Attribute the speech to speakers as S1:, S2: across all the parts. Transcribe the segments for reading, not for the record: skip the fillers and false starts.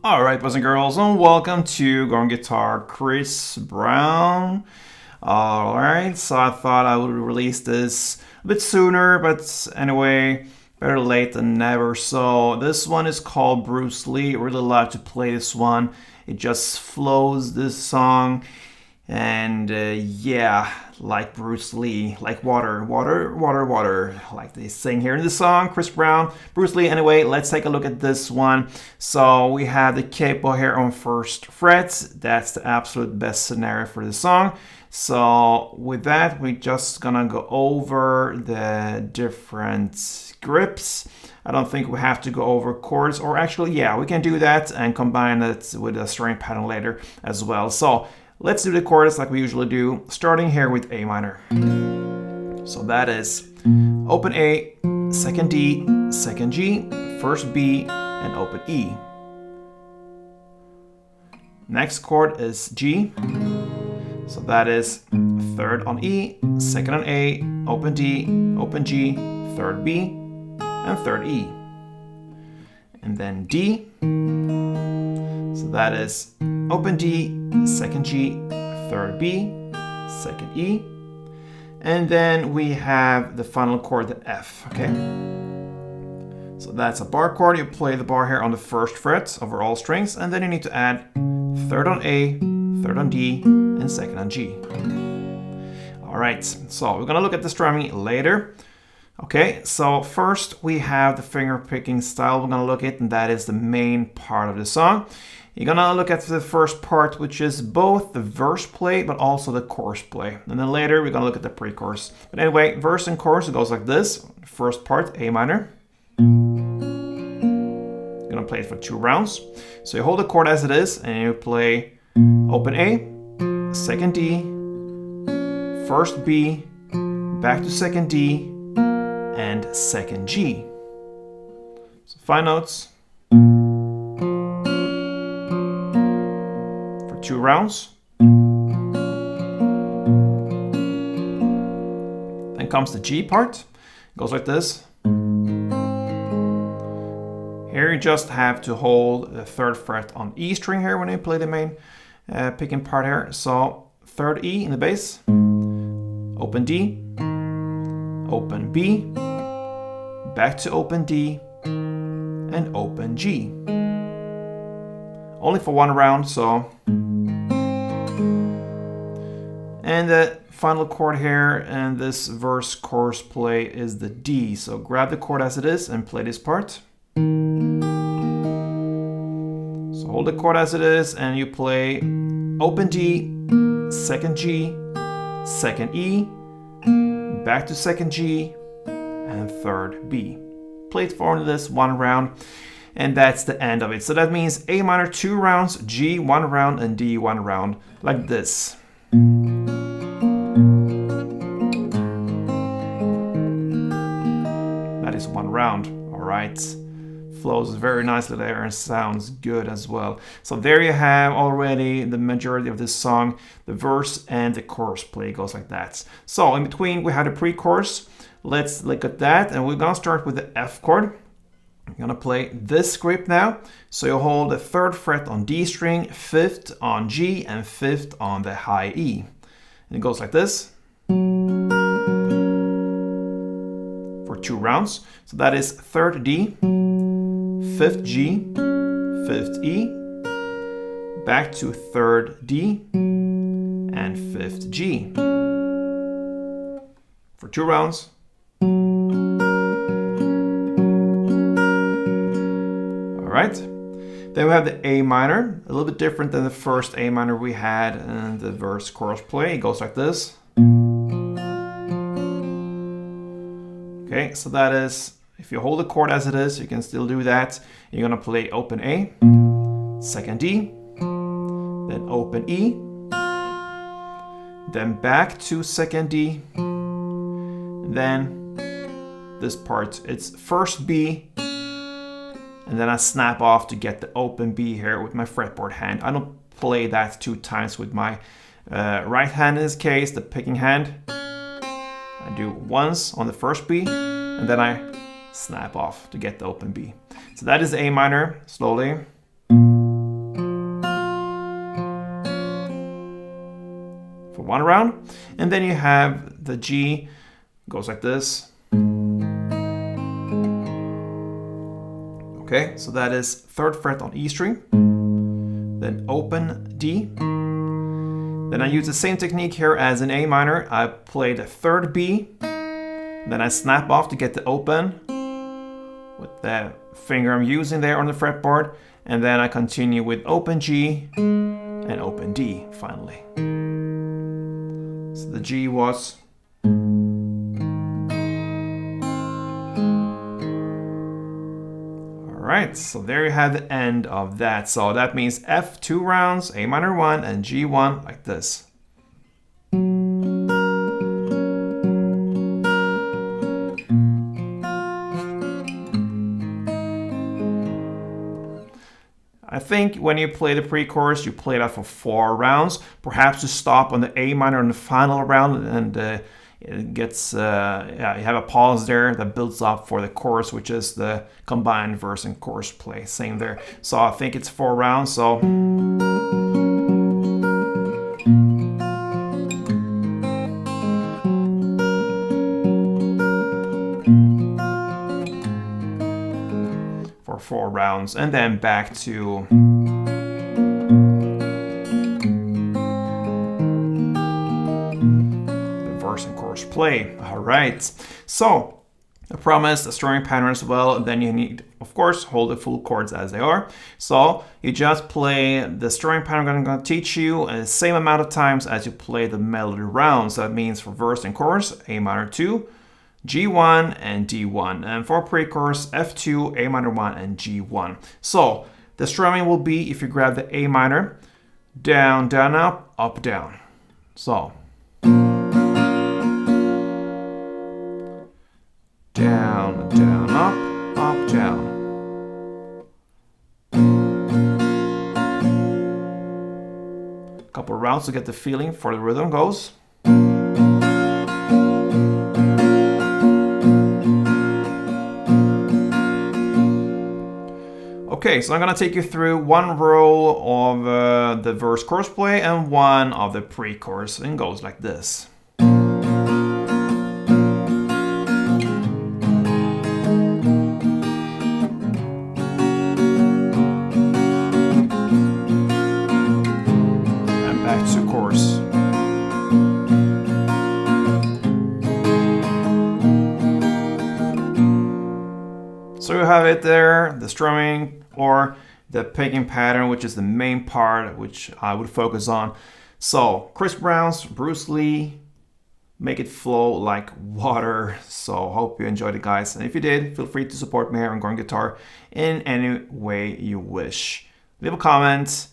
S1: Alright, boys and girls, and welcome to Go on Guitar Chris Brown. Alright, so I thought I would release this a bit sooner, but anyway, better late than never. So this one is called Bruce Lee. I really love to play this one. It just flows, this song. And yeah, like Bruce Lee, like water, water, water, water, like they sing here in the song, Chris Brown, Bruce Lee. Anyway, let's take a look at this one. So we have the capo here on first fret. That's the absolute best scenario for the song. So with that, we're just gonna go over the different grips. I don't think we have to go over chords, or actually, yeah, we can do that and combine it with a string pattern later as well. So let's do the chords like we usually do, starting here with A minor. So that is open A, second D, second G, first B, and open E. Next chord is G. So that is third on E, second on A, open D, open G, third B, and third E. And then D. So that is open D, second G, third B, second E. And then we have the final chord, the F, okay? So that's a bar chord. You play the bar here on the first fret over all strings, and then you need to add third on A, third on D, and second on G. All right, so we're gonna look at the strumming later. Okay, so first we have the finger picking style we're gonna look at, and that is the main part of the song. You're gonna look at the first part, which is both the verse play but also the chorus play. And then later we're gonna look at the pre-chorus. But anyway, verse and chorus, it goes like this. First part, A minor. You're gonna play it for 2 rounds. So you hold the chord as it is and you play open A, second D, first B, back to second D, and second G. So 5 notes. 2 rounds. Then comes the G part. It goes like this. Here you just have to hold the third fret on E string here when you play the main picking part here. So third E in the bass, open D, open B, back to open D, and open G. Only for 1 round, so. And the final chord here and this verse chorus play is the D. So grab the chord as it is and play this part. So hold the chord as it is and you play open D, second G, second E, back to second G, and third B. Play it for this 1 round. And that's the end of it. So that means A minor 2 rounds, G 1 round, and D 1 round, like this. That is 1 round, all right. Flows very nicely there and sounds good as well. So there you have already the majority of this song. The verse and the chorus play goes like that. So in between we have the pre-chorus. Let's look at that, and we're gonna start with the F chord. I'm gonna play this script now. So you hold the third fret on D string, 5th on G, and 5th on the high E. And it goes like this for 2 rounds. So that is 3rd D, 5th G, 5th E, back to 3rd D, and 5th G for 2 rounds. Right? Then we have the A minor, a little bit different than the first A minor we had in the verse chorus play. It goes like this. Okay, so that is, if you hold the chord as it is, you can still do that. You're gonna play open A, second D, then open E, then back to second D, then this part, it's first B, and then I snap off to get the open B here with my fretboard hand. I don't play that 2 times with my right hand in this case, the picking hand. I do once on the first B, and then I snap off to get the open B. So that is A minor, slowly. one round. And then you have the G, goes like this. Okay, so that is 3rd fret on E string, then open D. Then I use the same technique here as in A minor. I play the 3rd B, then I snap off to get the open with the finger I'm using there on the fretboard, and then I continue with open G and open D finally. So the G was. Alright, so there you have the end of that. So that means F 2 rounds, A minor 1, and G 1 like this. I think when you play the pre-chorus, you play that for 4 rounds. Perhaps you stop on the A minor in the final round, and it gets, you have a pause there that builds up for the chorus, which is the combined verse and chorus play. Same there. So I think it's 4 rounds. So. For 4 rounds, and then back to the verse and chorus play. All right, so I promised a strumming pattern as well, and then you need, of course, hold the full chords as they are. So you just play the strumming pattern I'm going to teach you the same amount of times as you play the melody rounds. So that means for verse and chorus, A minor 2, G1 and D1, and for pre-chorus, F2, A minor 1, and G1. So the strumming will be, if you grab the A minor, down, down, up, down. So down, down, up, down. A couple of rounds to get the feeling for the rhythm goes. Okay, so I'm going to take you through 1 row of the verse chorus play and 1 of the pre-chorus, and it goes like this. And back to chorus. So you have it there, the strumming, or the picking pattern, which is the main part, which I would focus on. So Chris Brown's Bruce Lee, make it flow like water. So hope you enjoyed it, guys. And if you did, feel free to support me here on Gorn Guitar in any way you wish. Leave a comment,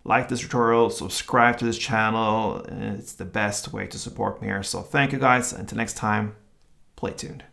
S1: like this tutorial, subscribe to this channel. It's the best way to support me here. So thank you, guys. Until next time, play tuned.